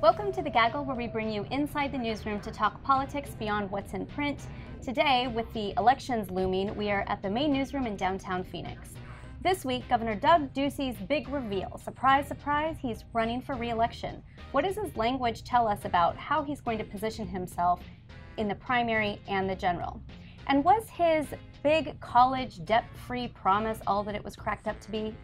Welcome to the Gaggle, where we bring you inside the newsroom to talk politics beyond what's in print. Today, with the elections looming, we are at the main newsroom in downtown Phoenix. This week, Governor Doug Ducey's big reveal. Surprise, surprise, he's running for re-election. What does his language tell us about how he's going to position himself in the primary and the general? And was his big college debt-free promise all that it was cracked up to be?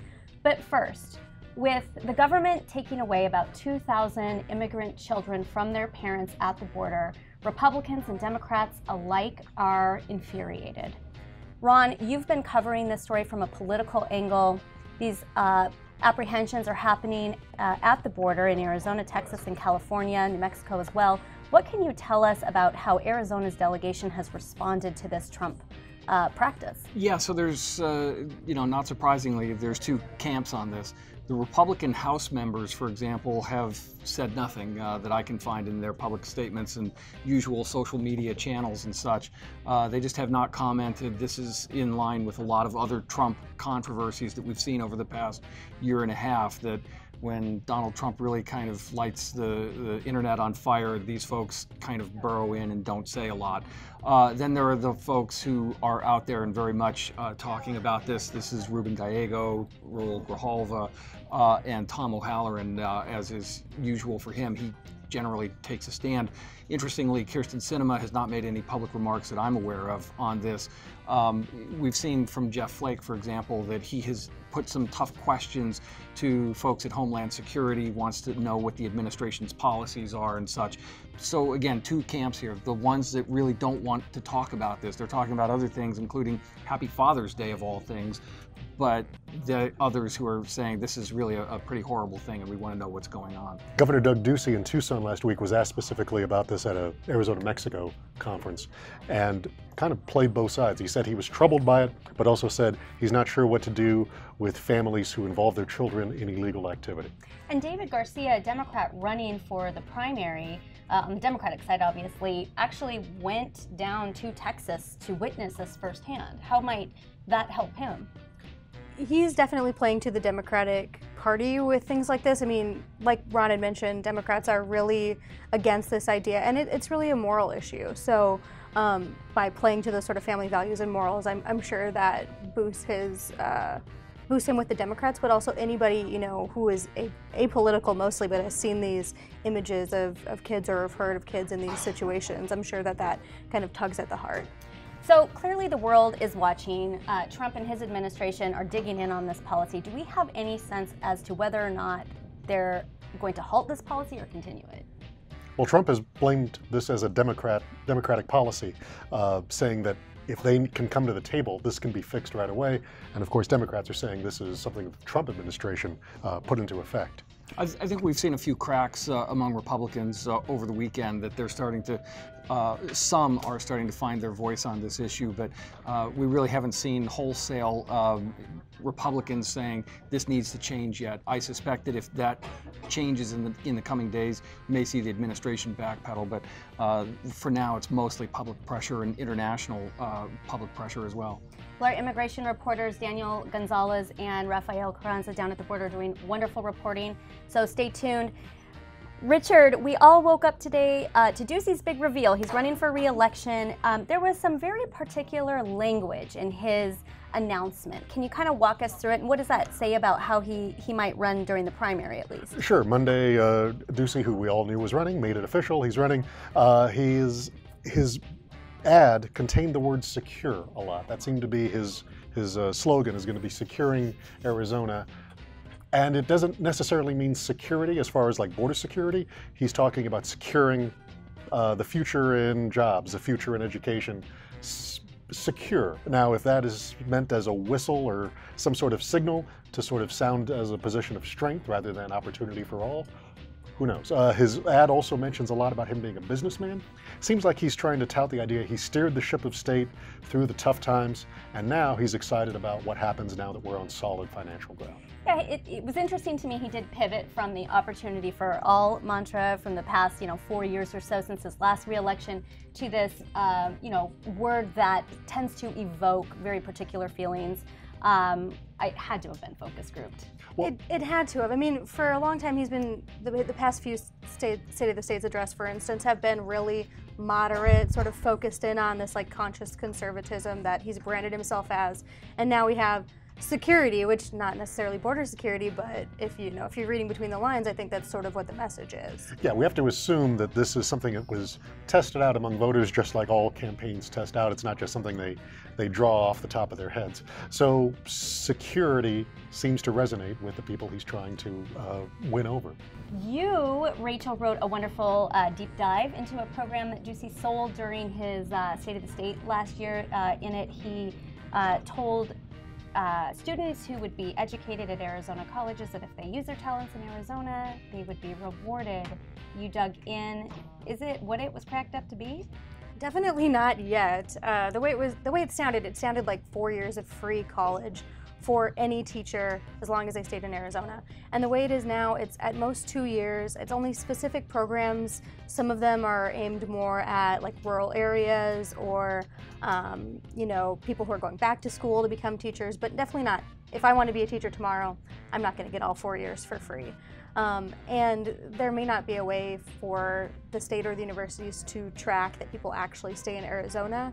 But first, with the government taking away about 2,000 immigrant children from their parents at the border, Republicans and Democrats alike are infuriated. Ron, you've been covering this story from a political angle. These apprehensions are happening at the border in Arizona, Texas, and California, New Mexico as well. What can you tell us about how Arizona's delegation has responded to this Trump practice? Yeah, so there's, not surprisingly, there's two camps on this. The Republican House members, for example, have said nothing that I can find in their public statements and usual social media channels and such. They just have not commented. This is in line with a lot of other Trump controversies that we've seen over the past year and a half, that when Donald Trump really kind of lights the internet on fire, these folks kind of burrow in and don't say a lot. Then there are the folks who are out there and very much talking about this. This is Ruben Gallego, Raul Grijalva, and Tom O'Halloran. As is usual for him, he generally takes a stand. Interestingly, Kyrsten Sinema has not made any public remarks that I'm aware of on this. We've seen from Jeff Flake, for example, that he has put some tough questions to folks at Homeland Security, wants to know what the administration's policies are and such. So again, two camps here. The ones that really don't want to talk about this, they're talking about other things, including Happy Father's Day of all things. But the others who are saying this is really a pretty horrible thing and we want to know what's going on. Governor Doug Ducey in Tucson last week was asked specifically about this at a Arizona Mexico conference and kind of played both sides. He said he was troubled by it, but also said he's not sure what to do with families who involve their children in illegal activity. And David Garcia, a Democrat running for the primary, on the Democratic side obviously, actually went down to Texas to witness this firsthand. How might that help him? He's definitely playing to the Democratic Party with things like this. I mean, like Ron had mentioned, Democrats are really against this idea, and it's really a moral issue. So by playing to those sort of family values and morals, I'm sure that boosts him with the Democrats, but also anybody, who is apolitical mostly, but has seen these images of kids or have heard of kids in these situations. I'm sure that kind of tugs at the heart. So clearly the world is watching. Trump and his administration are digging in on this policy. Do we have any sense as to whether or not they're going to halt this policy or continue it? Well, Trump has blamed this as a Democratic policy, saying that if they can come to the table, this can be fixed right away. And of course, Democrats are saying this is something that the Trump administration put into effect. I think we've seen a few cracks among Republicans over the weekend, that they're starting to, some are starting to find their voice on this issue, but we really haven't seen wholesale Republicans saying this needs to change yet. I suspect that if that changes in the coming days, you may see the administration backpedal, but for now it's mostly public pressure and international public pressure as well. Well, our immigration reporters Daniel Gonzalez and Rafael Carranza down at the border are doing wonderful reporting, so stay tuned. Richard, we all woke up today to Ducey's big reveal. He's running for re-election. There was some very particular language in his announcement. Can you kind of walk us through it? And what does that say about how he might run during the primary, at least? Sure. Monday, Ducey, who we all knew was running, made it official. He's running. His ad contained the word secure a lot. That seemed to be his slogan, is going to be securing Arizona. And it doesn't necessarily mean security as far as like border security. He's talking about securing the future in jobs, the future in education. Secure. Now, if that is meant as a whistle or some sort of signal to sort of sound as a position of strength rather than opportunity for all, who knows? His ad also mentions a lot about him being a businessman. Seems like he's trying to tout the idea he steered the ship of state through the tough times, and now he's excited about what happens now that we're on solid financial ground. Yeah, it was interesting to me. He did pivot from the opportunity for all mantra from the past, 4 years or so since his last re-election to this, word that tends to evoke very particular feelings. It had to have been focus grouped. Well, It had to have. I mean, for a long time, he's been, the past few State of the States address, for instance, have been really moderate, sort of focused in on this like conscious conservatism that he's branded himself as. And now we have security, which not necessarily border security, but if you're reading between the lines, I think that's sort of what the message is. yeah, we have to assume that this is something that was tested out among voters, just like all campaigns test out. It's not just something they draw off the top of their heads. So security seems to resonate with the people he's trying to win over. You, Rachel, wrote a wonderful deep dive into a program that Ducey sold during his State of the State last year. In it, he told students who would be educated at Arizona colleges that if they use their talents in Arizona, they would be rewarded. You dug in. Is it what it was cracked up to be? Definitely not yet. The way it sounded like 4 years of free college for any teacher as long as they stayed in Arizona. And the way it is now, it's at most 2 years. It's only specific programs. Some of them are aimed more at like rural areas or people who are going back to school to become teachers, but definitely not. If I want to be a teacher tomorrow, I'm not going to get all 4 years for free. And there may not be a way for the state or the universities to track that people actually stay in Arizona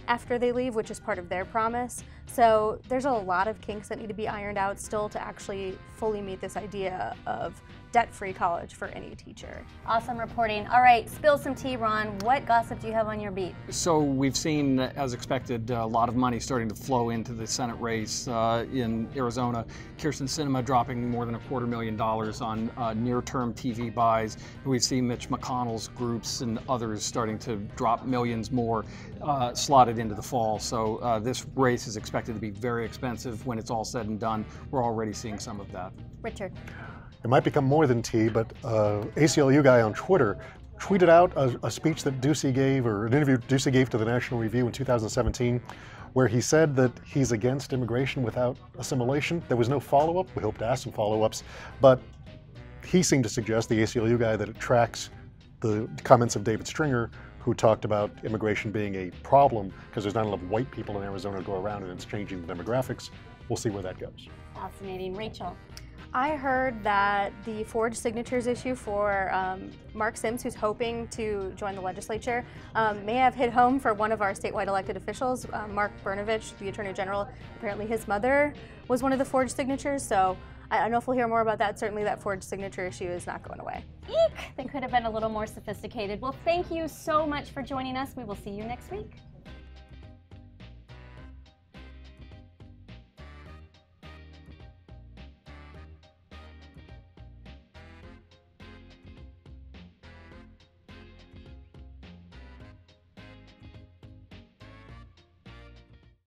after they leave, which is part of their promise. So there's a lot of kinks that need to be ironed out still to actually fully meet this idea of debt-free college for any teacher. Awesome reporting. All right, spill some tea, Ron. What gossip do you have on your beat? So we've seen, as expected, a lot of money starting to flow into the Senate race in Arizona. Kyrsten Sinema dropping more than $250,000 on near-term TV buys. We've seen Mitch McConnell's groups and others starting to drop millions more slotted into the fall. So this race is expected to be very expensive when it's all said and done. We're already seeing some of that. Richard. It might become more than tea, but ACLU guy on Twitter tweeted out a speech that Ducey gave, or an interview Ducey gave to the National Review in 2017, where he said that he's against immigration without assimilation. There was no follow-up. We hope to ask some follow-ups, but he seemed to suggest, the ACLU guy, that it tracks the comments of David Stringer, who talked about immigration being a problem because there's not enough white people in Arizona to go around and it's changing the demographics. We'll see where that goes. Fascinating. Rachel. I heard that the forged signatures issue for Mark Sims, who's hoping to join the legislature, may have hit home for one of our statewide elected officials, Mark Brnovich, the Attorney General. Apparently his mother was one of the forged signatures, so I don't know if we'll hear more about that. Certainly that forged signature issue is not going away. Eek! They could have been a little more sophisticated. Well, thank you so much for joining us. We will see you next week.